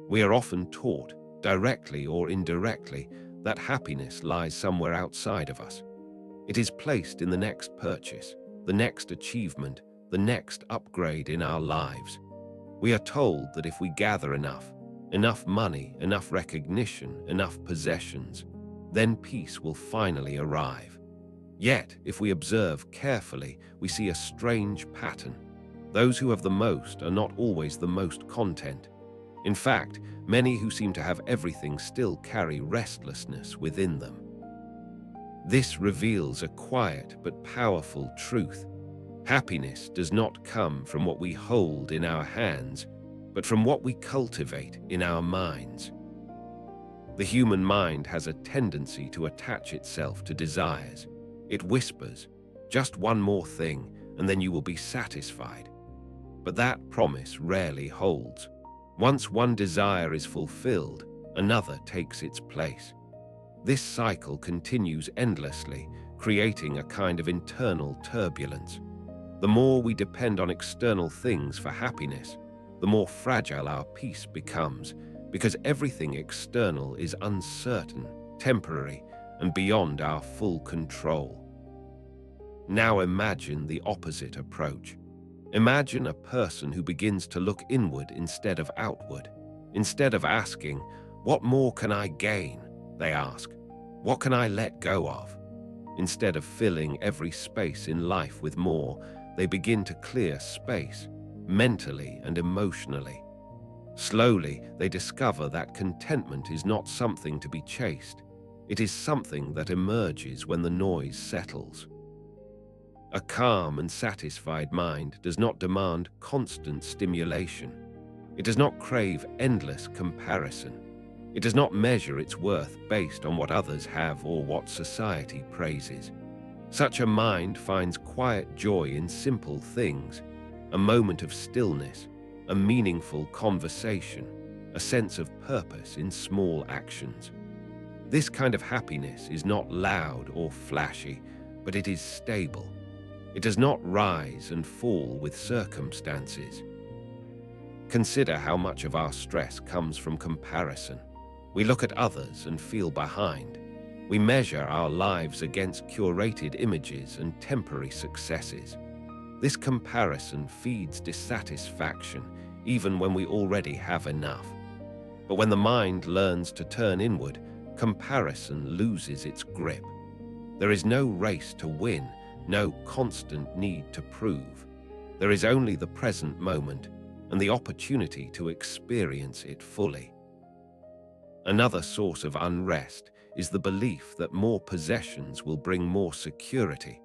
We are often taught, directly or indirectly, that happiness lies somewhere outside of us. It is placed in the next purchase, the next achievement, the next upgrade in our lives. We are told that if we gather enough money, enough recognition, enough possessions, then peace will finally arrive. Yet, if we observe carefully, we see a strange pattern. Those who have the most are not always the most content. In fact, many who seem to have everything still carry restlessness within them. This reveals a quiet but powerful truth. Happiness does not come from what we hold in our hands, but from what we cultivate in our minds. The human mind has a tendency to attach itself to desires. It whispers, "Just one more thing, and then you will be satisfied." But that promise rarely holds. Once one desire is fulfilled, another takes its place. This cycle continues endlessly, creating a kind of internal turbulence. The more we depend on external things for happiness, the more fragile our peace becomes, because everything external is uncertain, temporary, and beyond our full control. Now imagine the opposite approach. Imagine a person who begins to look inward instead of outward. Instead of asking, "What more can I gain?" they ask, "What can I let go of?" Instead of filling every space in life with more, they begin to clear space, mentally and emotionally. Slowly, they discover that contentment is not something to be chased. It is something that emerges when the noise settles. A calm and satisfied mind does not demand constant stimulation. It does not crave endless comparison. It does not measure its worth based on what others have or what society praises. Such a mind finds quiet joy in simple things, a moment of stillness, a meaningful conversation, a sense of purpose in small actions. This kind of happiness is not loud or flashy, but it is stable. It does not rise and fall with circumstances. Consider how much of our stress comes from comparison. We look at others and feel behind. We measure our lives against curated images and temporary successes. This comparison feeds dissatisfaction, even when we already have enough. But when the mind learns to turn inward, comparison loses its grip. There is no race to win, no constant need to prove. There is only the present moment and the opportunity to experience it fully. Another source of unrest is the belief that more possessions will bring more security.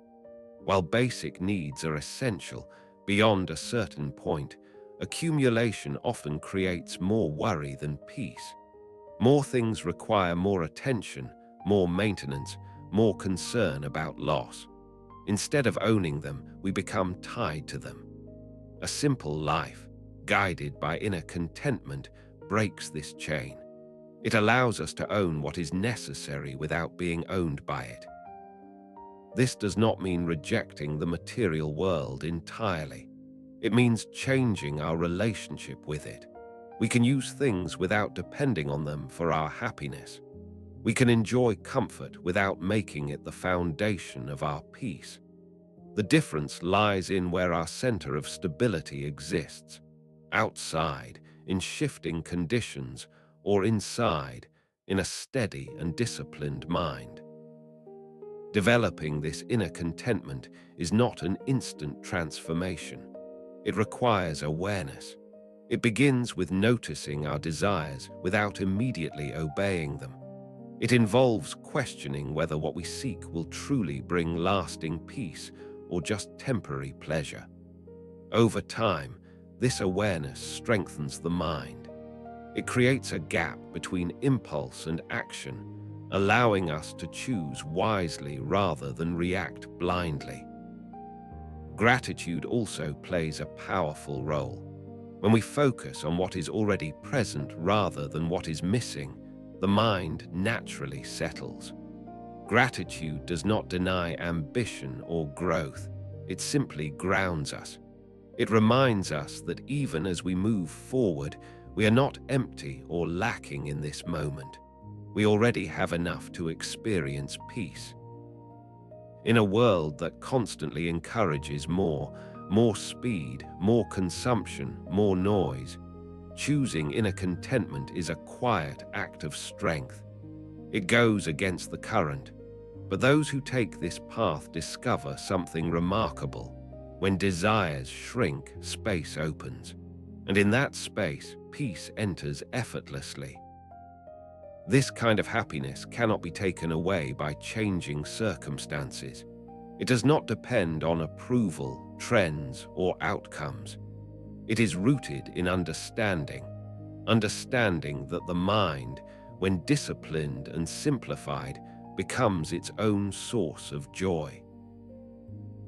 While basic needs are essential, beyond a certain point, accumulation often creates more worry than peace. More things require more attention, more maintenance, more concern about loss. Instead of owning them, we become tied to them. A simple life, guided by inner contentment, breaks this chain. It allows us to own what is necessary without being owned by it. This does not mean rejecting the material world entirely. It means changing our relationship with it. We can use things without depending on them for our happiness. We can enjoy comfort without making it the foundation of our peace. The difference lies in where our center of stability exists: outside, in shifting conditions, or inside, in a steady and disciplined mind. Developing this inner contentment is not an instant transformation. It requires awareness. It begins with noticing our desires without immediately obeying them. It involves questioning whether what we seek will truly bring lasting peace or just temporary pleasure. Over time, this awareness strengthens the mind. It creates a gap between impulse and action, allowing us to choose wisely rather than react blindly. Gratitude also plays a powerful role. When we focus on what is already present rather than what is missing, the mind naturally settles. Gratitude does not deny ambition or growth. It simply grounds us. It reminds us that even as we move forward, We are not empty or lacking in this moment. We already have enough to experience peace. In a world that constantly encourages more speed, more consumption, more noise, choosing inner contentment is a quiet act of strength. It goes against the current, but those who take this path discover something remarkable. When desires shrink, space opens, and in that space, peace enters effortlessly. This kind of happiness cannot be taken away by changing circumstances. It does not depend on approval, trends, or outcomes. It is rooted in understanding that the mind, when disciplined and simplified, becomes its own source of joy.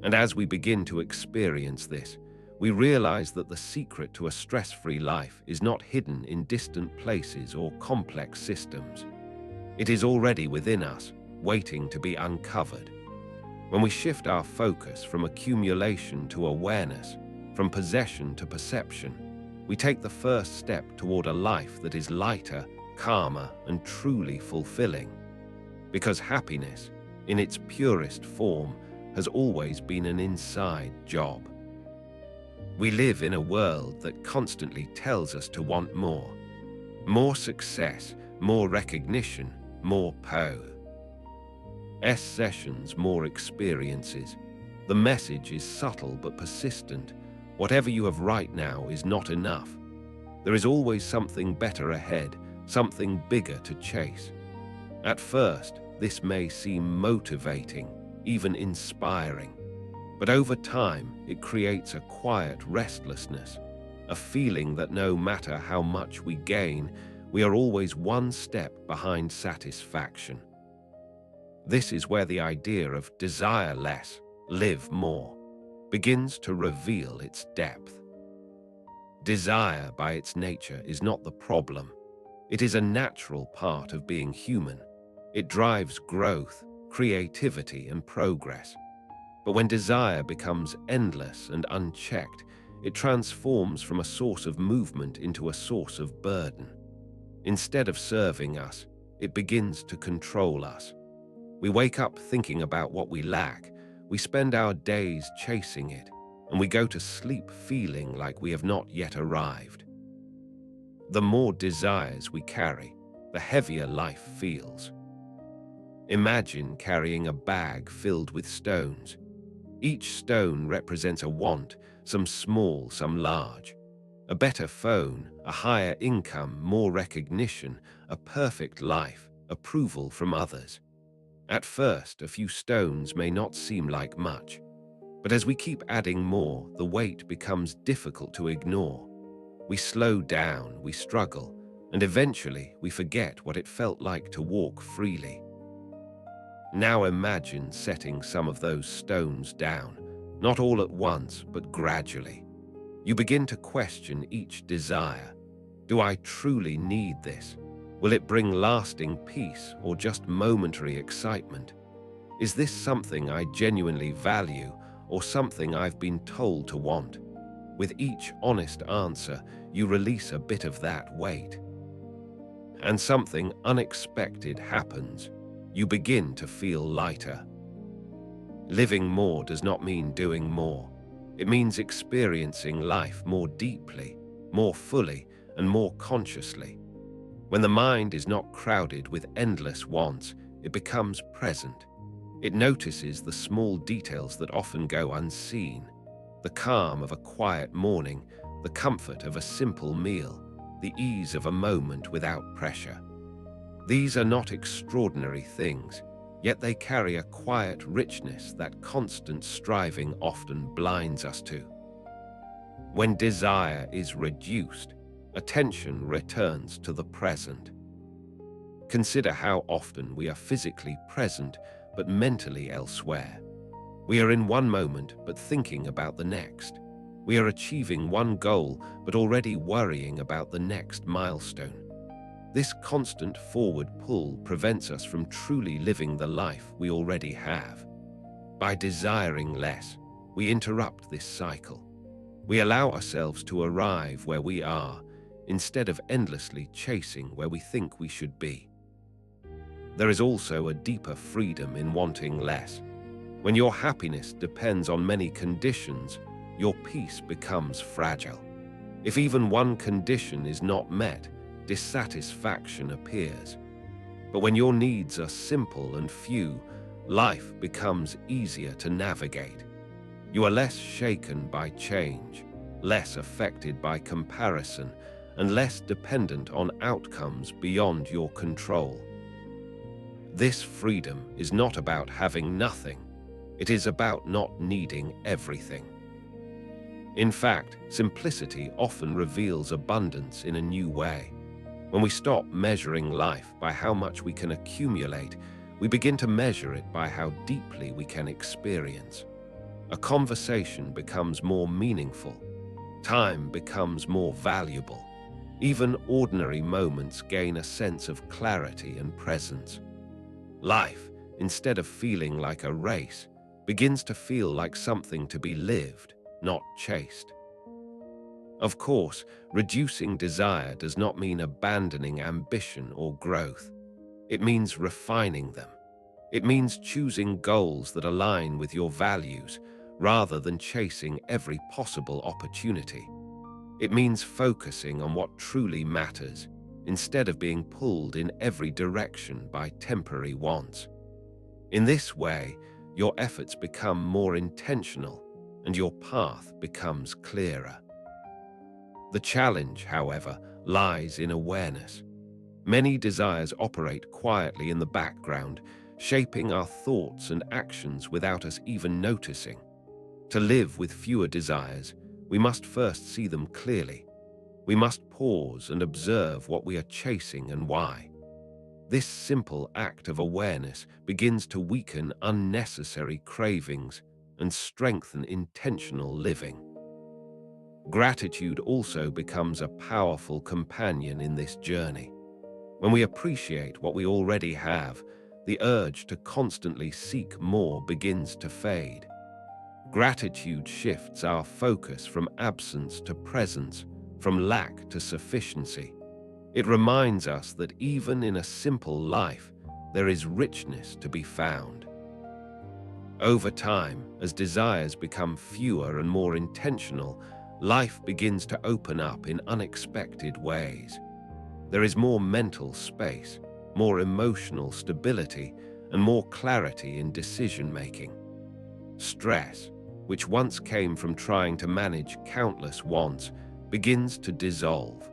And as we begin to experience this, we realize that the secret to a stress-free life is not hidden in distant places or complex systems. It is already within us, waiting to be uncovered. When we shift our focus from accumulation to awareness, from possession to perception, we take the first step toward a life that is lighter, calmer, and truly fulfilling. Because happiness, in its purest form, has always been an inside job. We live in a world that constantly tells us to want more. More success, more recognition, more power. Sessions, more experiences. The message is subtle but persistent. Whatever you have right now is not enough. There is always something better ahead, something bigger to chase. At first, this may seem motivating, even inspiring. But over time, it creates a quiet restlessness, a feeling that no matter how much we gain, we are always one step behind satisfaction. This is where the idea of desire less, live more, begins to reveal its depth. Desire, by its nature, is not the problem. It is a natural part of being human. It drives growth, creativity, and progress. But when desire becomes endless and unchecked, it transforms from a source of movement into a source of burden. Instead of serving us, it begins to control us. We wake up thinking about what we lack, we spend our days chasing it, and we go to sleep feeling like we have not yet arrived. The more desires we carry, the heavier life feels. Imagine carrying a bag filled with stones. Each stone represents a want, some small, some large. A better phone, a higher income, more recognition, a perfect life, approval from others. At first, a few stones may not seem like much, but as we keep adding more, the weight becomes difficult to ignore. We slow down, we struggle, and eventually we forget what it felt like to walk freely. Now imagine setting some of those stones down, not all at once, but gradually. You begin to question each desire. Do I truly need this? Will it bring lasting peace or just momentary excitement? Is this something I genuinely value or something I've been told to want? With each honest answer, you release a bit of that weight. And something unexpected happens. You begin to feel lighter. Living more does not mean doing more. It means experiencing life more deeply, more fully, and more consciously. When the mind is not crowded with endless wants, it becomes present. It notices the small details that often go unseen. The calm of a quiet morning, the comfort of a simple meal, the ease of a moment without pressure. These are not extraordinary things, yet they carry a quiet richness that constant striving often blinds us to. When desire is reduced, attention returns to the present. Consider how often we are physically present but mentally elsewhere. We are in one moment but thinking about the next. We are achieving one goal but already worrying about the next milestone. This constant forward pull prevents us from truly living the life we already have. By desiring less, we interrupt this cycle. We allow ourselves to arrive where we are, instead of endlessly chasing where we think we should be. There is also a deeper freedom in wanting less. When your happiness depends on many conditions, your peace becomes fragile. If even one condition is not met, dissatisfaction appears. But when your needs are simple and few, life becomes easier to navigate. You are less shaken by change, less affected by comparison, and less dependent on outcomes beyond your control. This freedom is not about having nothing. It is about not needing everything. In fact, simplicity often reveals abundance in a new way. When we stop measuring life by how much we can accumulate, we begin to measure it by how deeply we can experience. A conversation becomes more meaningful. Time becomes more valuable. Even ordinary moments gain a sense of clarity and presence. Life, instead of feeling like a race, begins to feel like something to be lived, not chased. Of course, reducing desire does not mean abandoning ambition or growth. It means refining them. It means choosing goals that align with your values rather than chasing every possible opportunity. It means focusing on what truly matters instead of being pulled in every direction by temporary wants. In this way, your efforts become more intentional and your path becomes clearer. The challenge, however, lies in awareness. Many desires operate quietly in the background, shaping our thoughts and actions without us even noticing. To live with fewer desires, we must first see them clearly. We must pause and observe what we are chasing and why. This simple act of awareness begins to weaken unnecessary cravings and strengthen intentional living. Gratitude also becomes a powerful companion in this journey. When we appreciate what we already have, the urge to constantly seek more begins to fade. Gratitude shifts our focus from absence to presence, from lack to sufficiency. It reminds us that even in a simple life, there is richness to be found. Over time, as desires become fewer and more intentional, life begins to open up in unexpected ways. There is more mental space, more emotional stability, and more clarity in decision-making. Stress, which once came from trying to manage countless wants, begins to dissolve.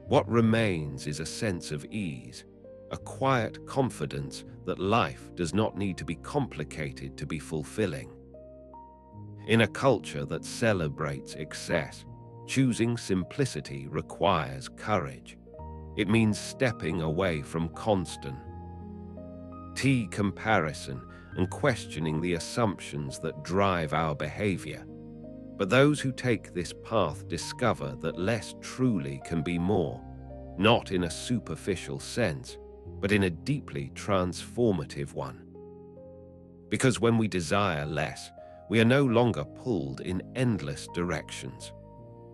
What remains is a sense of ease, a quiet confidence that life does not need to be complicated to be fulfilling. In a culture that celebrates excess, choosing simplicity requires courage. It means stepping away from constant comparison and questioning the assumptions that drive our behavior. But those who take this path discover that less truly can be more, not in a superficial sense, but in a deeply transformative one. Because when we desire less, we are no longer pulled in endless directions.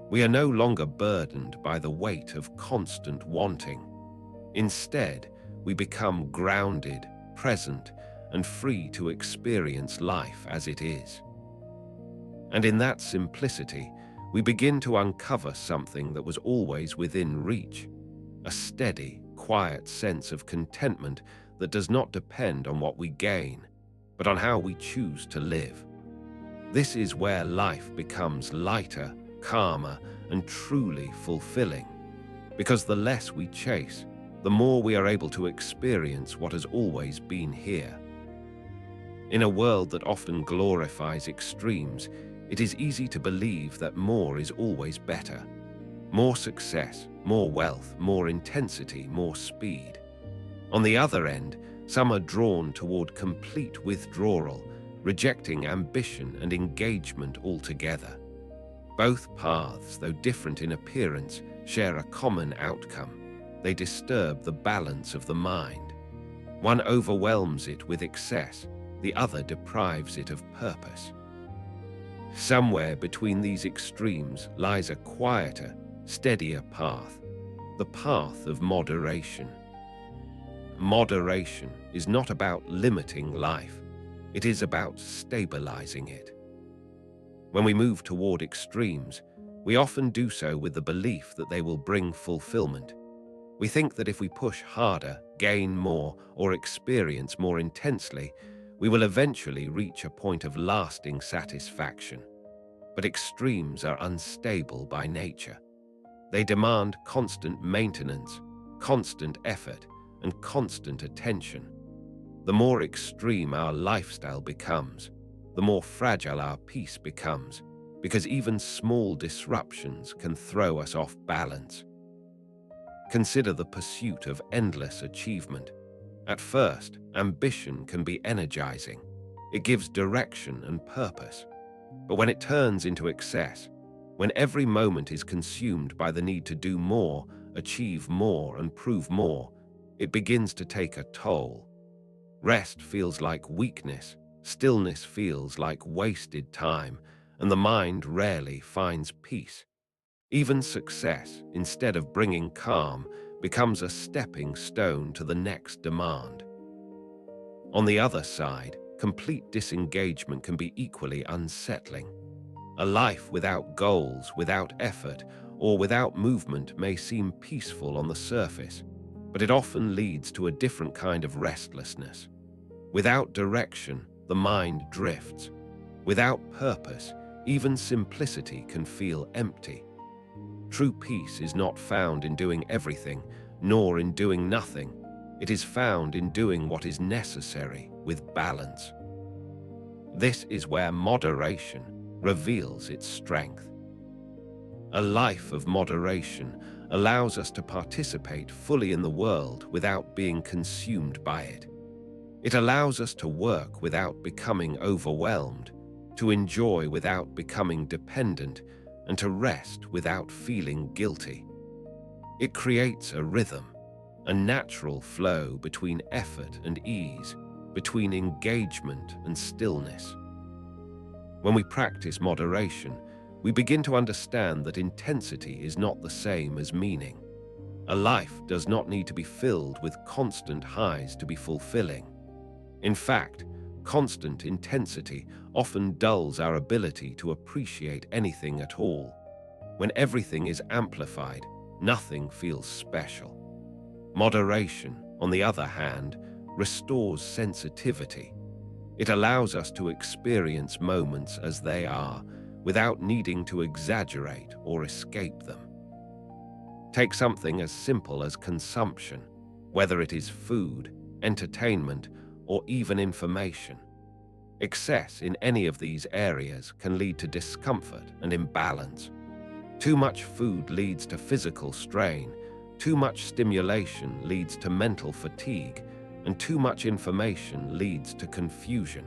We are no longer burdened by the weight of constant wanting. Instead, we become grounded, present, and free to experience life as it is. And in that simplicity, we begin to uncover something that was always within reach, a steady, quiet sense of contentment that does not depend on what we gain, but on how we choose to live. This is where life becomes lighter, calmer, and truly fulfilling, because the less we chase, the more we are able to experience what has always been here. In a world that often glorifies extremes, it is easy to believe that more is always better. More success, more wealth, more intensity, more speed. On the other end, some are drawn toward complete withdrawal, rejecting ambition and engagement altogether. Both paths, though different in appearance, share a common outcome. They disturb the balance of the mind. One overwhelms it with excess, the other deprives it of purpose. Somewhere between these extremes lies a quieter, steadier path, the path of moderation. Moderation is not about limiting life. It is about stabilizing it. When we move toward extremes, we often do so with the belief that they will bring fulfillment. We think that if we push harder, gain more, or experience more intensely, we will eventually reach a point of lasting satisfaction. But extremes are unstable by nature. They demand constant maintenance, constant effort, and constant attention. The more extreme our lifestyle becomes, the more fragile our peace becomes, because even small disruptions can throw us off balance. Consider the pursuit of endless achievement. At first, ambition can be energizing. It gives direction and purpose. But when it turns into excess, when every moment is consumed by the need to do more, achieve more, and prove more, it begins to take a toll. Rest feels like weakness, stillness feels like wasted time, and the mind rarely finds peace. Even success, instead of bringing calm, becomes a stepping stone to the next demand. On the other side, complete disengagement can be equally unsettling. A life without goals, without effort, or without movement may seem peaceful on the surface, but it often leads to a different kind of restlessness. Without direction, the mind drifts. Without purpose, even simplicity can feel empty. True peace is not found in doing everything, nor in doing nothing. It is found in doing what is necessary with balance. This is where moderation reveals its strength. A life of moderation allows us to participate fully in the world without being consumed by it. It allows us to work without becoming overwhelmed, to enjoy without becoming dependent, and to rest without feeling guilty. It creates a rhythm, a natural flow between effort and ease, between engagement and stillness. When we practice moderation, we begin to understand that intensity is not the same as meaning. A life does not need to be filled with constant highs to be fulfilling. In fact, constant intensity often dulls our ability to appreciate anything at all. When everything is amplified, nothing feels special. Moderation, on the other hand, restores sensitivity. It allows us to experience moments as they are, without needing to exaggerate or escape them. Take something as simple as consumption, whether it is food, entertainment, or even information. Excess in any of these areas can lead to discomfort and imbalance. Too much food leads to physical strain, too much stimulation leads to mental fatigue, and too much information leads to confusion.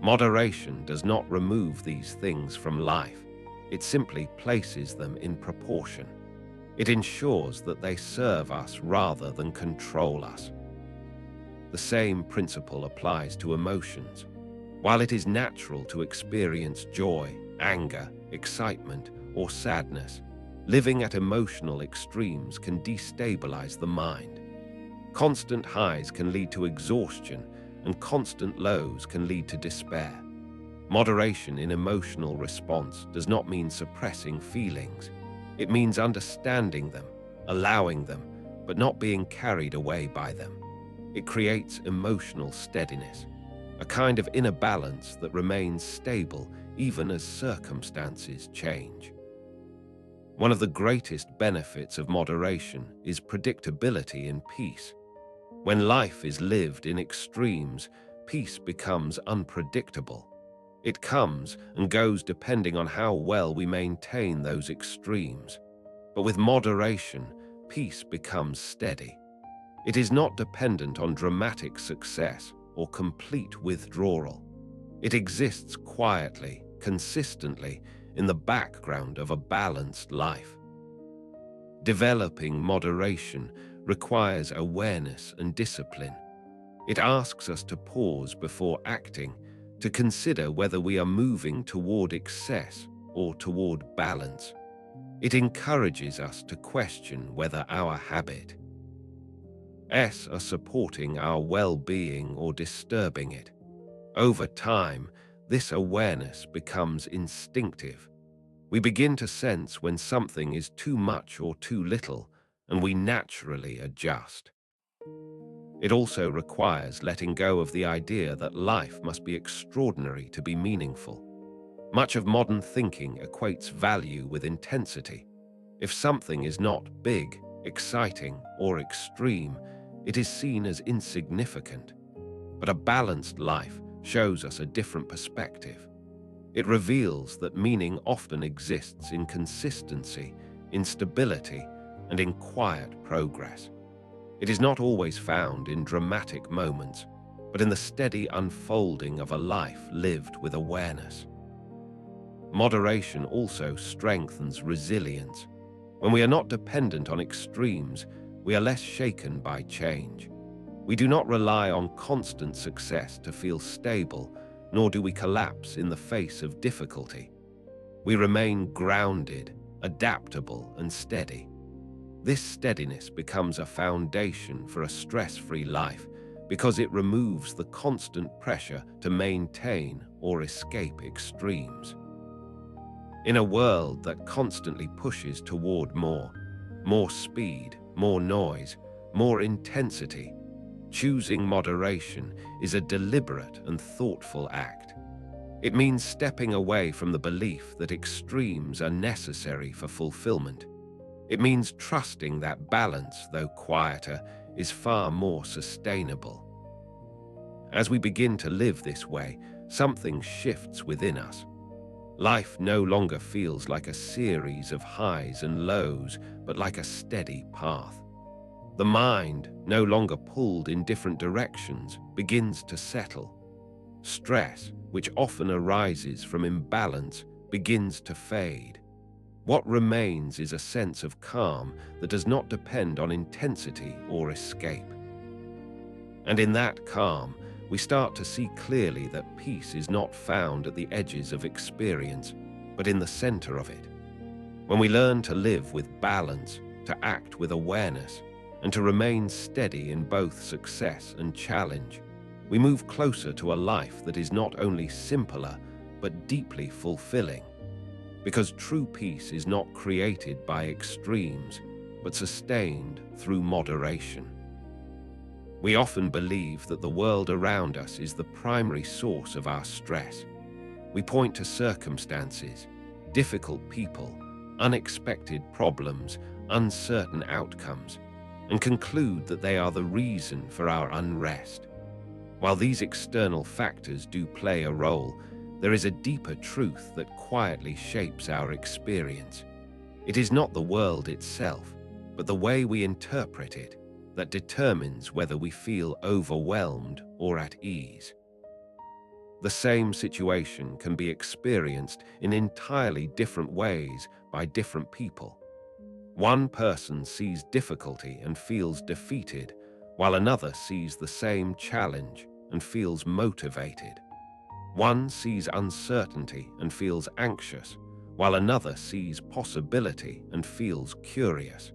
Moderation does not remove these things from life. It simply places them in proportion. It ensures that they serve us rather than control us. The same principle applies to emotions. While it is natural to experience joy, anger, excitement, or sadness, living at emotional extremes can destabilize the mind. Constant highs can lead to exhaustion, and constant lows can lead to despair. Moderation in emotional response does not mean suppressing feelings. It means understanding them, allowing them, but not being carried away by them. It creates emotional steadiness, a kind of inner balance that remains stable even as circumstances change. One of the greatest benefits of moderation is predictability in peace. When life is lived in extremes, peace becomes unpredictable. It comes and goes depending on how well we maintain those extremes. But with moderation, peace becomes steady. It is not dependent on dramatic success or complete withdrawal. It exists quietly, consistently, in the background of a balanced life. Developing moderation requires awareness and discipline. It asks us to pause before acting, to consider whether we are moving toward excess or toward balance. It encourages us to question whether our habits are supporting our well-being or disturbing it. Over time, this awareness becomes instinctive. We begin to sense when something is too much or too little, and we naturally adjust. It also requires letting go of the idea that life must be extraordinary to be meaningful. Much of modern thinking equates value with intensity. If something is not big, exciting, or extreme, it is seen as insignificant. But a balanced life shows us a different perspective. It reveals that meaning often exists in consistency, in stability, and in quiet progress. It is not always found in dramatic moments, but in the steady unfolding of a life lived with awareness. Moderation also strengthens resilience. When we are not dependent on extremes, we are less shaken by change. We do not rely on constant success to feel stable, nor do we collapse in the face of difficulty. We remain grounded, adaptable, and steady. This steadiness becomes a foundation for a stress-free life because it removes the constant pressure to maintain or escape extremes. In a world that constantly pushes toward more speed, more noise, more intensity, choosing moderation is a deliberate and thoughtful act. It means stepping away from the belief that extremes are necessary for fulfillment. It means trusting that balance, though quieter, is far more sustainable. As we begin to live this way, something shifts within us. Life no longer feels like a series of highs and lows, but like a steady path. The mind, no longer pulled in different directions, begins to settle. Stress, which often arises from imbalance, begins to fade. What remains is a sense of calm that does not depend on intensity or escape. And in that calm, we start to see clearly that peace is not found at the edges of experience, but in the center of it. When we learn to live with balance, to act with awareness, and to remain steady in both success and challenge, we move closer to a life that is not only simpler, but deeply fulfilling. Because true peace is not created by extremes, but sustained through moderation. We often believe that the world around us is the primary source of our stress. We point to circumstances, difficult people, unexpected problems, uncertain outcomes, and conclude that they are the reason for our unrest. While these external factors do play a role, there is a deeper truth that quietly shapes our experience. It is not the world itself, but the way we interpret it that determines whether we feel overwhelmed or at ease. The same situation can be experienced in entirely different ways by different people. One person sees difficulty and feels defeated, while another sees the same challenge and feels motivated. One sees uncertainty and feels anxious, while another sees possibility and feels curious.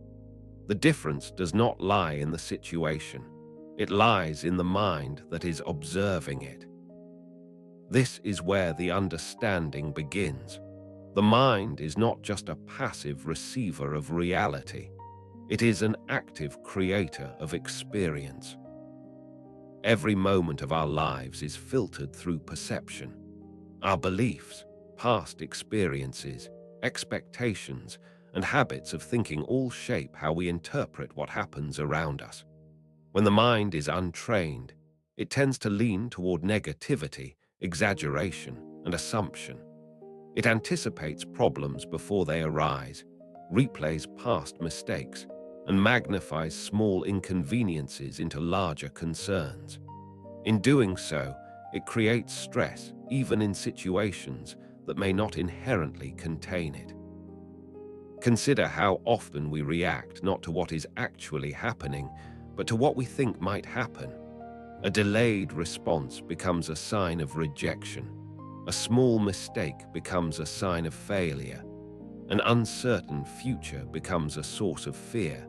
The difference does not lie in the situation. It lies in the mind that is observing it. This is where the understanding begins. The mind is not just a passive receiver of reality. It is an active creator of experience. Every moment of our lives is filtered through perception. Our beliefs, past experiences, expectations, and habits of thinking all shape how we interpret what happens around us. When the mind is untrained, it tends to lean toward negativity, exaggeration, and assumption. It anticipates problems before they arise, replays past mistakes, and magnifies small inconveniences into larger concerns. In doing so, it creates stress even in situations that may not inherently contain it. Consider how often we react not to what is actually happening, but to what we think might happen. A delayed response becomes a sign of rejection. A small mistake becomes a sign of failure. An uncertain future becomes a source of fear.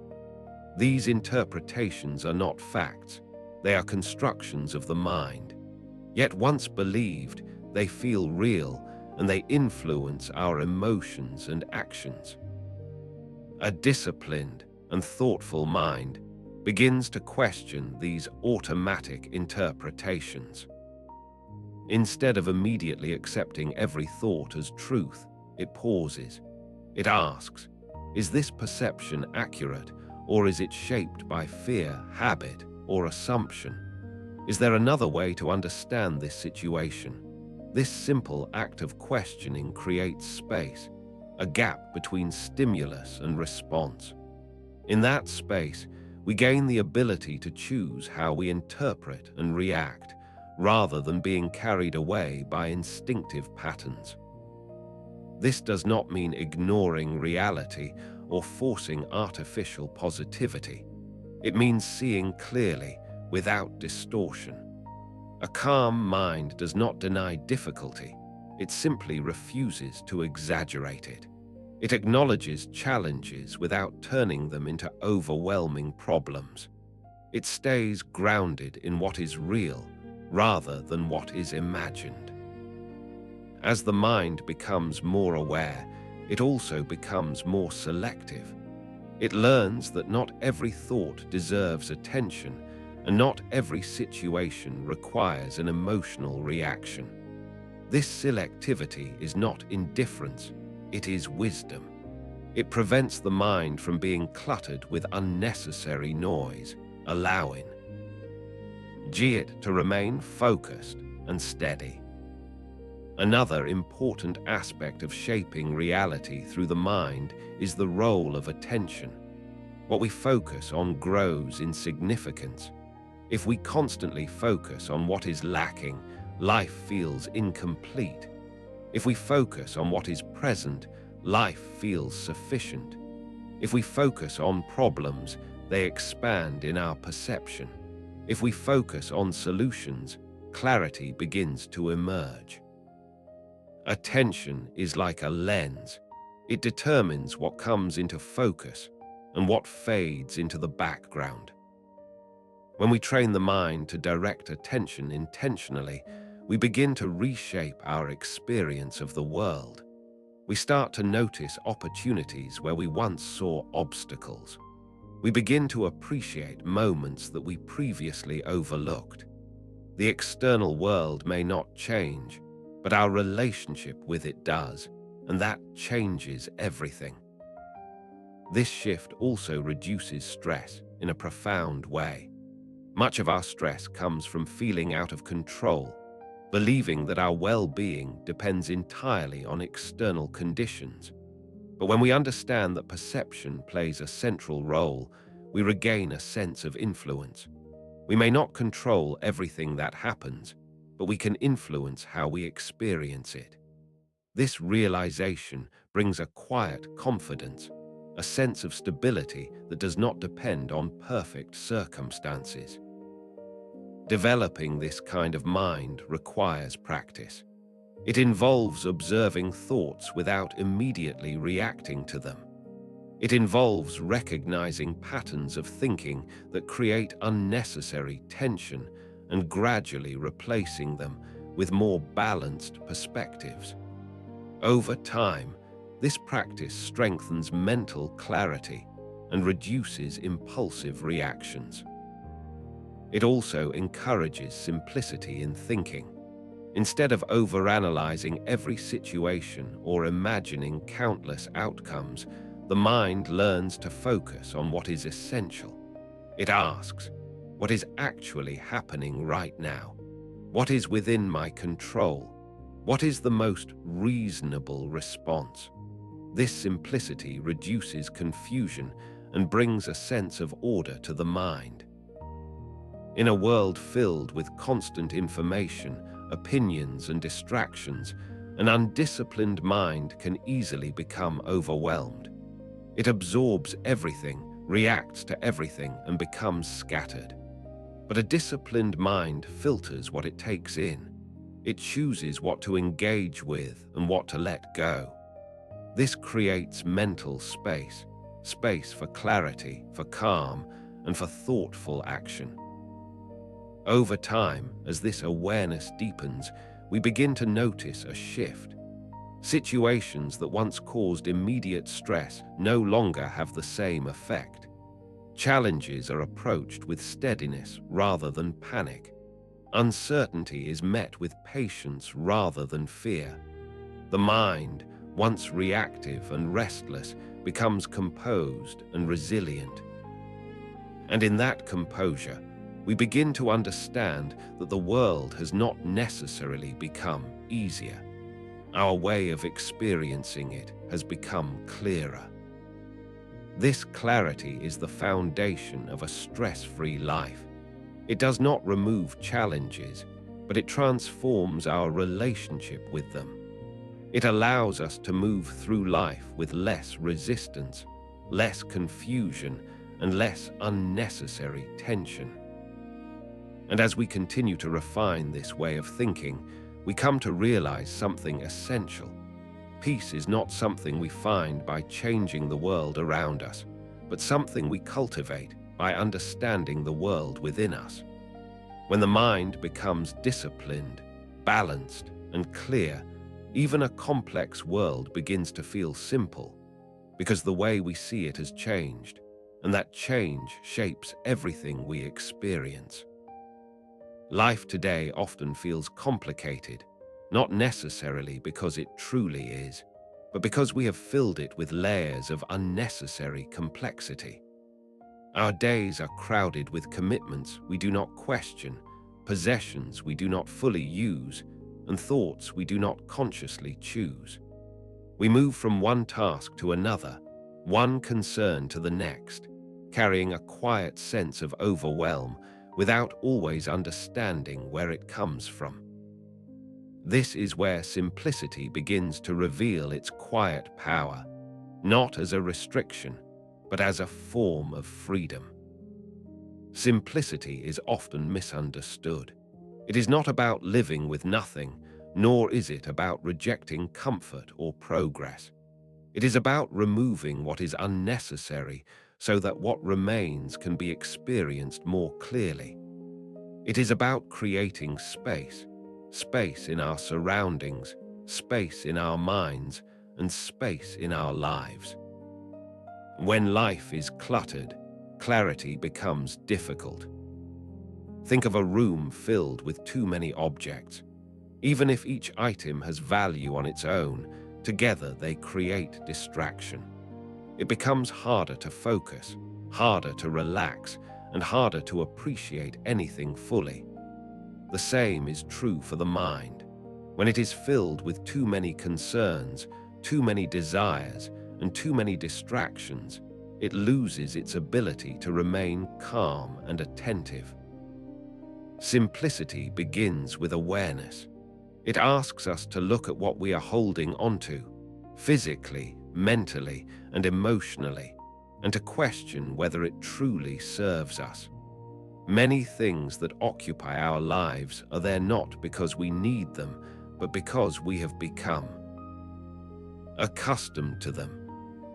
These interpretations are not facts, they are constructions of the mind. Yet once believed, they feel real and they influence our emotions and actions. A disciplined and thoughtful mind begins to question these automatic interpretations. Instead of immediately accepting every thought as truth, it pauses. It asks, is this perception accurate, or is it shaped by fear, habit, or assumption? Is there another way to understand this situation? This simple act of questioning creates space, a gap between stimulus and response. In that space, we gain the ability to choose how we interpret and react, rather than being carried away by instinctive patterns. This does not mean ignoring reality or forcing artificial positivity. It means seeing clearly, without distortion. A calm mind does not deny difficulty, it simply refuses to exaggerate it. It acknowledges challenges without turning them into overwhelming problems. It stays grounded in what is real rather than what is imagined. As the mind becomes more aware, it also becomes more selective. It learns that not every thought deserves attention, and not every situation requires an emotional reaction. This selectivity is not indifference, it is wisdom. It prevents the mind from being cluttered with unnecessary noise, allowing it to remain focused and steady. Another important aspect of shaping reality through the mind is the role of attention. What we focus on grows in significance. If we constantly focus on what is lacking, life feels incomplete. If we focus on what is present, life feels sufficient. If we focus on problems, they expand in our perception. If we focus on solutions, clarity begins to emerge. Attention is like a lens. It determines what comes into focus and what fades into the background. When we train the mind to direct attention intentionally, we begin to reshape our experience of the world. We start to notice opportunities where we once saw obstacles. We begin to appreciate moments that we previously overlooked. The external world may not change, but our relationship with it does, and that changes everything. This shift also reduces stress in a profound way. Much of our stress comes from feeling out of control, believing that our well-being depends entirely on external conditions. But when we understand that perception plays a central role, we regain a sense of influence. We may not control everything that happens, but we can influence how we experience it. This realization brings a quiet confidence, a sense of stability that does not depend on perfect circumstances. Developing this kind of mind requires practice. It involves observing thoughts without immediately reacting to them. It involves recognizing patterns of thinking that create unnecessary tension and gradually replacing them with more balanced perspectives. Over time, this practice strengthens mental clarity and reduces impulsive reactions. It also encourages simplicity in thinking. Instead of overanalyzing every situation or imagining countless outcomes, the mind learns to focus on what is essential. It asks, what is actually happening right now? What is within my control? What is the most reasonable response? This simplicity reduces confusion and brings a sense of order to the mind. In a world filled with constant information, opinions, and distractions, an undisciplined mind can easily become overwhelmed. It absorbs everything, reacts to everything, and becomes scattered. But a disciplined mind filters what it takes in. It chooses what to engage with and what to let go. This creates mental space, space for clarity, for calm, and for thoughtful action. Over time, as this awareness deepens, we begin to notice a shift. Situations that once caused immediate stress no longer have the same effect. Challenges are approached with steadiness rather than panic. Uncertainty is met with patience rather than fear. The mind, once reactive and restless, becomes composed and resilient. And in that composure, we begin to understand that the world has not necessarily become easier. Our way of experiencing it has become clearer. This clarity is the foundation of a stress-free life. It does not remove challenges, but it transforms our relationship with them. It allows us to move through life with less resistance, less confusion, and less unnecessary tension. And as we continue to refine this way of thinking, we come to realize something essential. Peace is not something we find by changing the world around us, but something we cultivate by understanding the world within us. When the mind becomes disciplined, balanced, and clear, even a complex world begins to feel simple, because the way we see it has changed, and that change shapes everything we experience. Life today often feels complicated, not necessarily because it truly is, but because we have filled it with layers of unnecessary complexity. Our days are crowded with commitments we do not question, possessions we do not fully use, and thoughts we do not consciously choose. We move from one task to another, one concern to the next, carrying a quiet sense of overwhelm without always understanding where it comes from. This is where simplicity begins to reveal its quiet power, not as a restriction, but as a form of freedom. Simplicity is often misunderstood. It is not about living with nothing, nor is it about rejecting comfort or progress. It is about removing what is unnecessary so that what remains can be experienced more clearly. It is about creating space, space in our surroundings, space in our minds, and space in our lives. When life is cluttered, clarity becomes difficult. Think of a room filled with too many objects. Even if each item has value on its own, together they create distraction. It becomes harder to focus, harder to relax, and harder to appreciate anything fully. The same is true for the mind. When it is filled with too many concerns, too many desires, and too many distractions, it loses its ability to remain calm and attentive. Simplicity begins with awareness. It asks us to look at what we are holding onto, physically, mentally, and emotionally, and to question whether it truly serves us. Many things that occupy our lives are there not because we need them, but because we have become accustomed to them.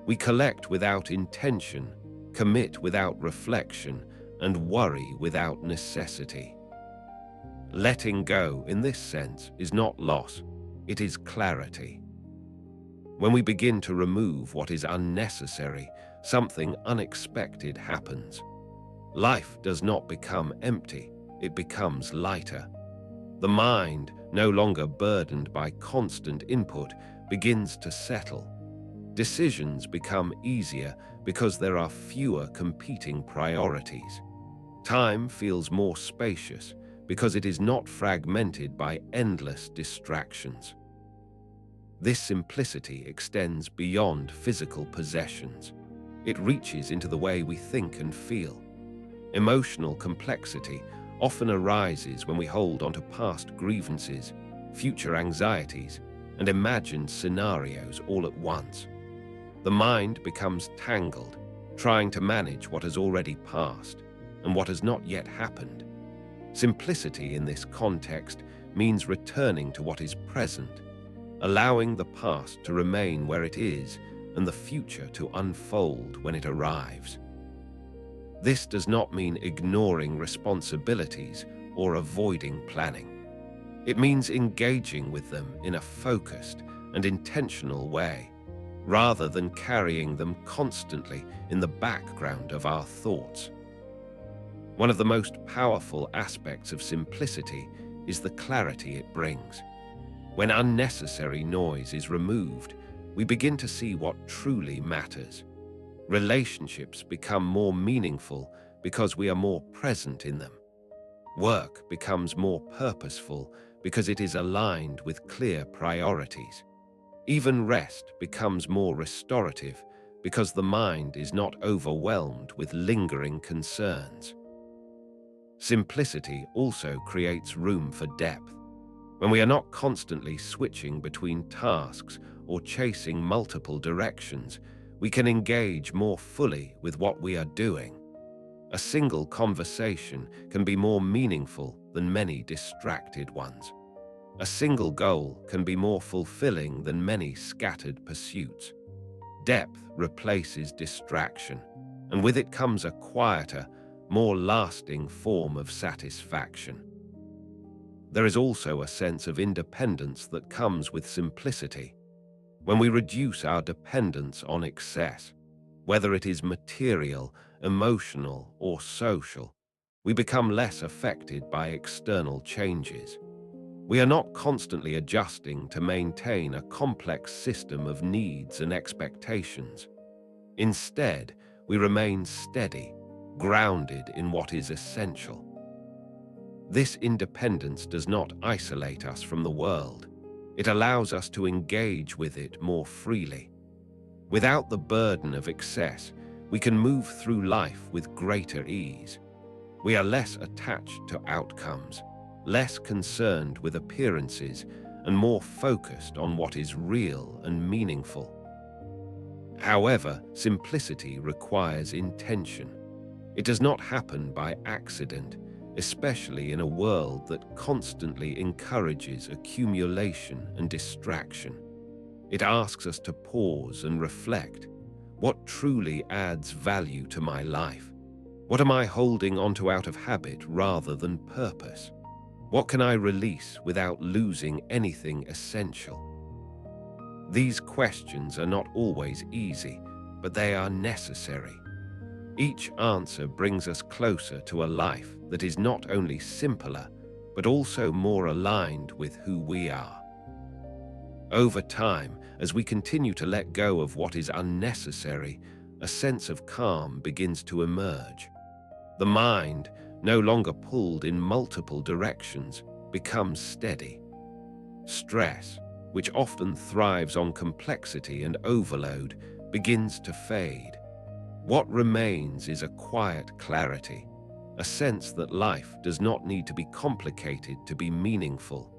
We collect without intention, commit without reflection, and worry without necessity. Letting go, in this sense, is not loss, it is clarity. When we begin to remove what is unnecessary, something unexpected happens. Life does not become empty, it becomes lighter. The mind, no longer burdened by constant input, begins to settle. Decisions become easier because there are fewer competing priorities. Time feels more spacious because it is not fragmented by endless distractions. This simplicity extends beyond physical possessions. It reaches into the way we think and feel. Emotional complexity often arises when we hold onto past grievances, future anxieties, and imagined scenarios all at once. The mind becomes tangled, trying to manage what has already passed and what has not yet happened. Simplicity in this context means returning to what is present, allowing the past to remain where it is and the future to unfold when it arrives. This does not mean ignoring responsibilities or avoiding planning. It means engaging with them in a focused and intentional way, rather than carrying them constantly in the background of our thoughts. One of the most powerful aspects of simplicity is the clarity it brings. When unnecessary noise is removed, we begin to see what truly matters. Relationships become more meaningful because we are more present in them. Work becomes more purposeful because it is aligned with clear priorities. Even rest becomes more restorative because the mind is not overwhelmed with lingering concerns. Simplicity also creates room for depth. When we are not constantly switching between tasks or chasing multiple directions, we can engage more fully with what we are doing. A single conversation can be more meaningful than many distracted ones. A single goal can be more fulfilling than many scattered pursuits. Depth replaces distraction, and with it comes a quieter, more lasting form of satisfaction. There is also a sense of independence that comes with simplicity. When we reduce our dependence on excess, whether it is material, emotional, or social, we become less affected by external changes. We are not constantly adjusting to maintain a complex system of needs and expectations. Instead, we remain steady, grounded in what is essential. This independence does not isolate us from the world. It allows us to engage with it more freely. Without the burden of excess, we can move through life with greater ease. We are less attached to outcomes, less concerned with appearances, and more focused on what is real and meaningful. However, simplicity requires intention. It does not happen by accident, especially in a world that constantly encourages accumulation and distraction. It asks us to pause and reflect. What truly adds value to my life? What am I holding onto out of habit rather than purpose? What can I release without losing anything essential? These questions are not always easy, but they are necessary. Each answer brings us closer to a life that is not only simpler, but also more aligned with who we are. Over time, as we continue to let go of what is unnecessary, a sense of calm begins to emerge. The mind, no longer pulled in multiple directions, becomes steady. Stress, which often thrives on complexity and overload, begins to fade. What remains is a quiet clarity, a sense that life does not need to be complicated to be meaningful.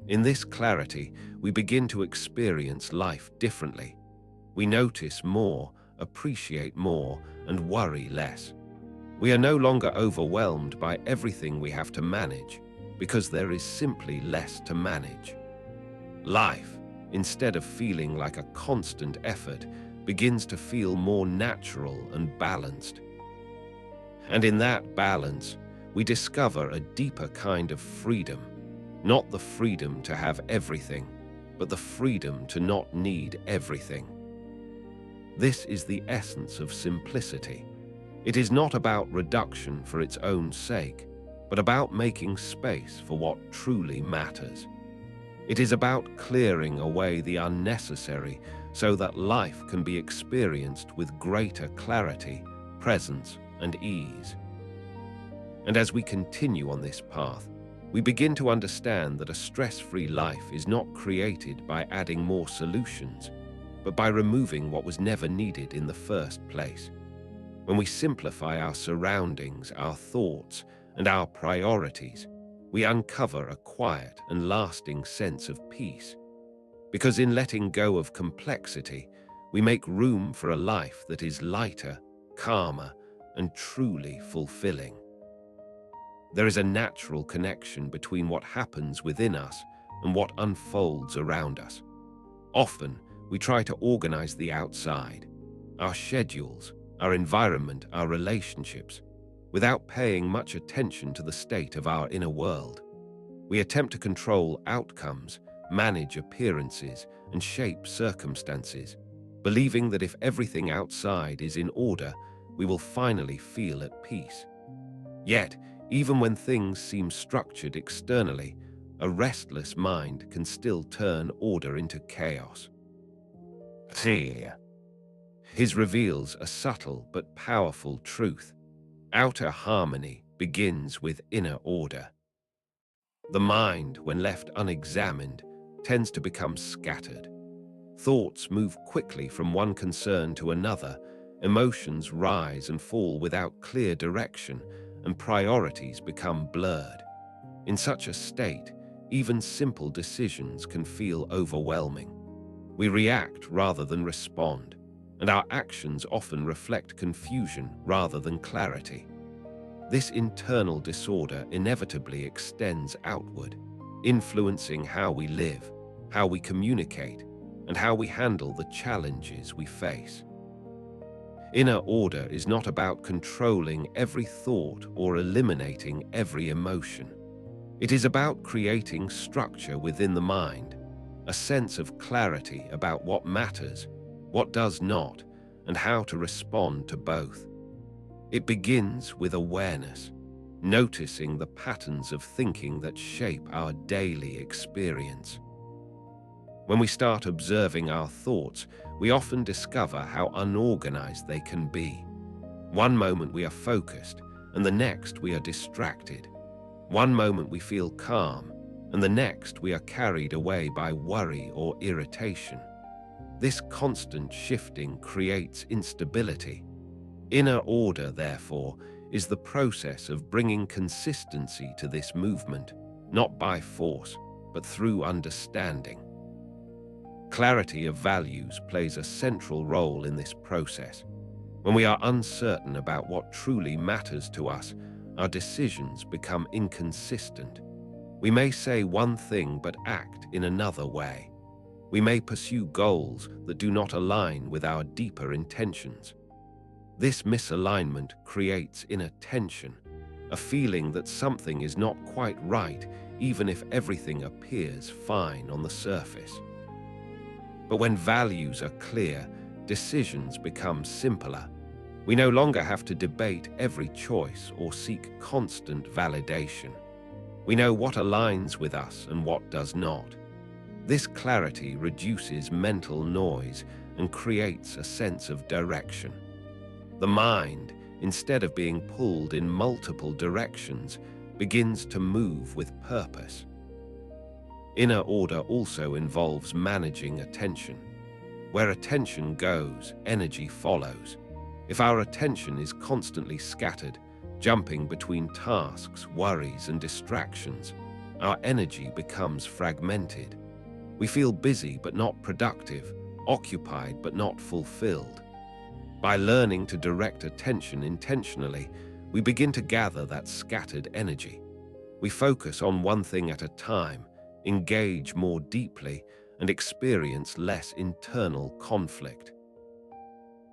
In this clarity, we begin to experience life differently. We notice more, appreciate more, and worry less. We are no longer overwhelmed by everything we have to manage, because there is simply less to manage. Life, instead of feeling like a constant effort, begins to feel more natural and balanced. And in that balance, we discover a deeper kind of freedom, not the freedom to have everything, but the freedom to not need everything. This is the essence of simplicity. It is not about reduction for its own sake, but about making space for what truly matters. It is about clearing away the unnecessary so that life can be experienced with greater clarity, presence, and ease. And as we continue on this path, we begin to understand that a stress-free life is not created by adding more solutions, but by removing what was never needed in the first place. When we simplify our surroundings, our thoughts, and our priorities, we uncover a quiet and lasting sense of peace. Because in letting go of complexity, we make room for a life that is lighter, calmer, and truly fulfilling. There is a natural connection between what happens within us and what unfolds around us. Often, we try to organize the outside, our schedules, our environment, our relationships, without paying much attention to the state of our inner world. We attempt to control outcomes, manage appearances, and shape circumstances, believing that if everything outside is in order, we will finally feel at peace. Yet, even when things seem structured externally, a restless mind can still turn order into chaos. His reveals a subtle but powerful truth. Outer harmony begins with inner order. The mind, when left unexamined, tends to become scattered. Thoughts move quickly from one concern to another, emotions rise and fall without clear direction, and priorities become blurred. In such a state, even simple decisions can feel overwhelming. We react rather than respond, and our actions often reflect confusion rather than clarity. This internal disorder inevitably extends outward, influencing how we live, how we communicate, and how we handle the challenges we face. Inner order is not about controlling every thought or eliminating every emotion. It is about creating structure within the mind, a sense of clarity about what matters, what does not, and how to respond to both. It begins with awareness, noticing the patterns of thinking that shape our daily experience. When we start observing our thoughts, we often discover how unorganized they can be. One moment we are focused, and the next we are distracted. One moment we feel calm, and the next we are carried away by worry or irritation. This constant shifting creates instability. Inner order, therefore, is the process of bringing consistency to this movement, not by force, but through understanding. Clarity of values plays a central role in this process. When we are uncertain about what truly matters to us, our decisions become inconsistent. We may say one thing but act in another way. We may pursue goals that do not align with our deeper intentions. This misalignment creates inner tension, a feeling that something is not quite right even if everything appears fine on the surface. But when values are clear, decisions become simpler. We no longer have to debate every choice or seek constant validation. We know what aligns with us and what does not. This clarity reduces mental noise and creates a sense of direction. The mind, instead of being pulled in multiple directions, begins to move with purpose. Inner order also involves managing attention. Where attention goes, energy follows. If our attention is constantly scattered, jumping between tasks, worries, and distractions, our energy becomes fragmented. We feel busy but not productive, occupied but not fulfilled. By learning to direct attention intentionally, we begin to gather that scattered energy. We focus on one thing at a time, engage more deeply, and experience less internal conflict.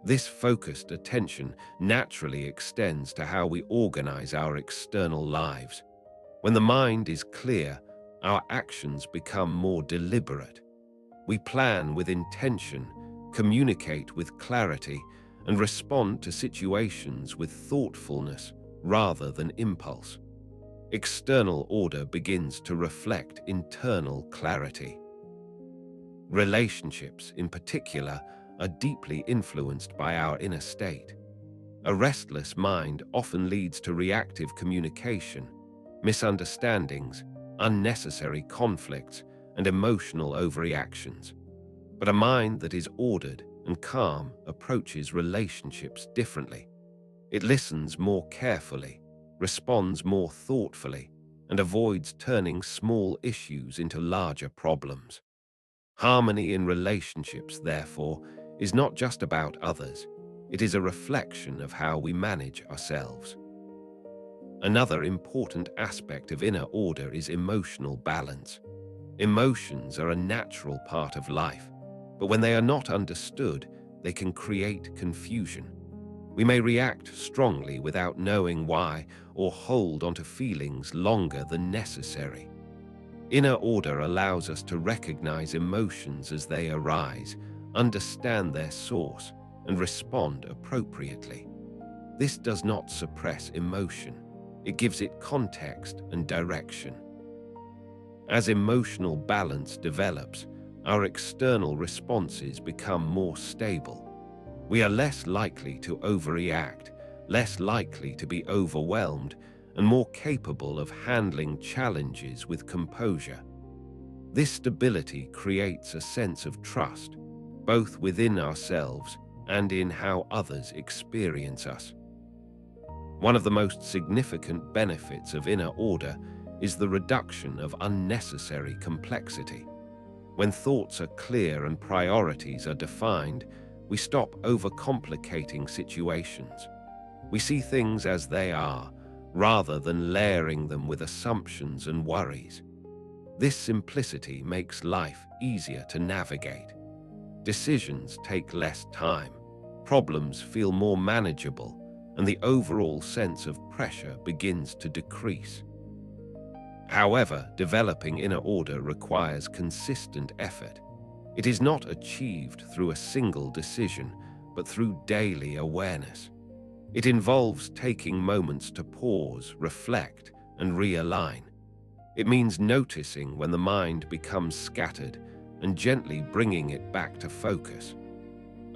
This focused attention naturally extends to how we organize our external lives. When the mind is clear, our actions become more deliberate. We plan with intention, communicate with clarity, and respond to situations with thoughtfulness rather than impulse. External order begins to reflect internal clarity. Relationships, in particular, are deeply influenced by our inner state. A restless mind often leads to reactive communication, misunderstandings, unnecessary conflicts, and emotional overreactions. But a mind that is ordered and calm approaches relationships differently. It listens more carefully, responds more thoughtfully, and avoids turning small issues into larger problems. Harmony in relationships, therefore, is not just about others. It is a reflection of how we manage ourselves. Another important aspect of inner order is emotional balance. Emotions are a natural part of life, but when they are not understood, they can create confusion. We may react strongly without knowing why, or hold onto feelings longer than necessary. Inner order allows us to recognize emotions as they arise, understand their source, and respond appropriately. This does not suppress emotion. It gives it context and direction. As emotional balance develops, our external responses become more stable. We are less likely to overreact, less likely to be overwhelmed, and more capable of handling challenges with composure. This stability creates a sense of trust, both within ourselves and in how others experience us. One of the most significant benefits of inner order is the reduction of unnecessary complexity. When thoughts are clear and priorities are defined, we stop overcomplicating situations. We see things as they are, rather than layering them with assumptions and worries. This simplicity makes life easier to navigate. Decisions take less time, problems feel more manageable, and the overall sense of pressure begins to decrease. However, developing inner order requires consistent effort. It is not achieved through a single decision, but through daily awareness. It involves taking moments to pause, reflect, and realign. It means noticing when the mind becomes scattered and gently bringing it back to focus.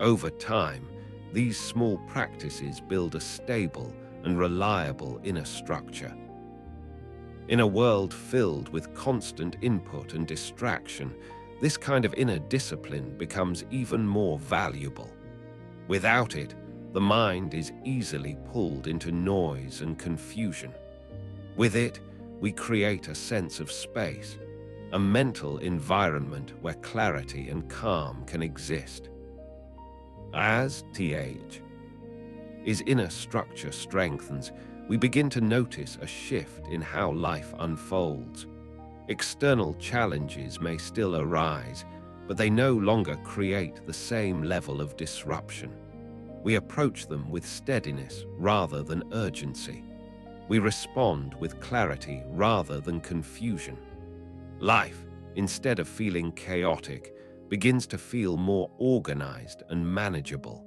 Over time, these small practices build a stable and reliable inner structure. In a world filled with constant input and distraction, this kind of inner discipline becomes even more valuable. Without it, the mind is easily pulled into noise and confusion. With it, we create a sense of space, a mental environment where clarity and calm can exist. As inner structure strengthens, we begin to notice a shift in how life unfolds. External challenges may still arise, but they no longer create the same level of disruption. We approach them with steadiness rather than urgency. We respond with clarity rather than confusion. Life, instead of feeling chaotic, begins to feel more organized and manageable.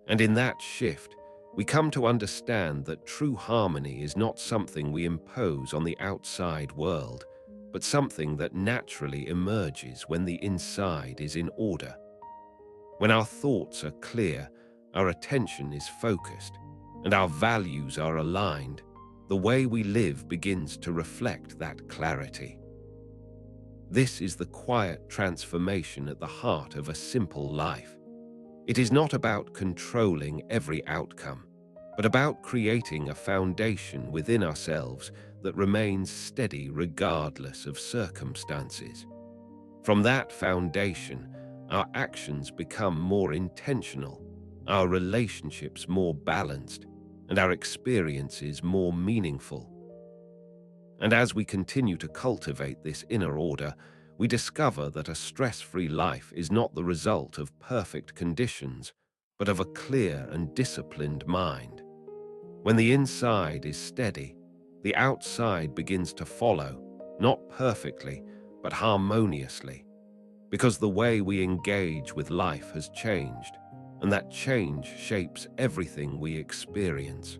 And in that shift, we come to understand that true harmony is not something we impose on the outside world, but something that naturally emerges when the inside is in order. When our thoughts are clear, our attention is focused, and our values are aligned, the way we live begins to reflect that clarity. This is the quiet transformation at the heart of a simple life. It is not about controlling every outcome, but about creating a foundation within ourselves that remains steady regardless of circumstances. From that foundation, our actions become more intentional, our relationships more balanced, and our experiences more meaningful. And as we continue to cultivate this inner order, we discover that a stress-free life is not the result of perfect conditions, but of a clear and disciplined mind. When the inside is steady, the outside begins to follow, not perfectly, but harmoniously, because the way we engage with life has changed, and that change shapes everything we experience.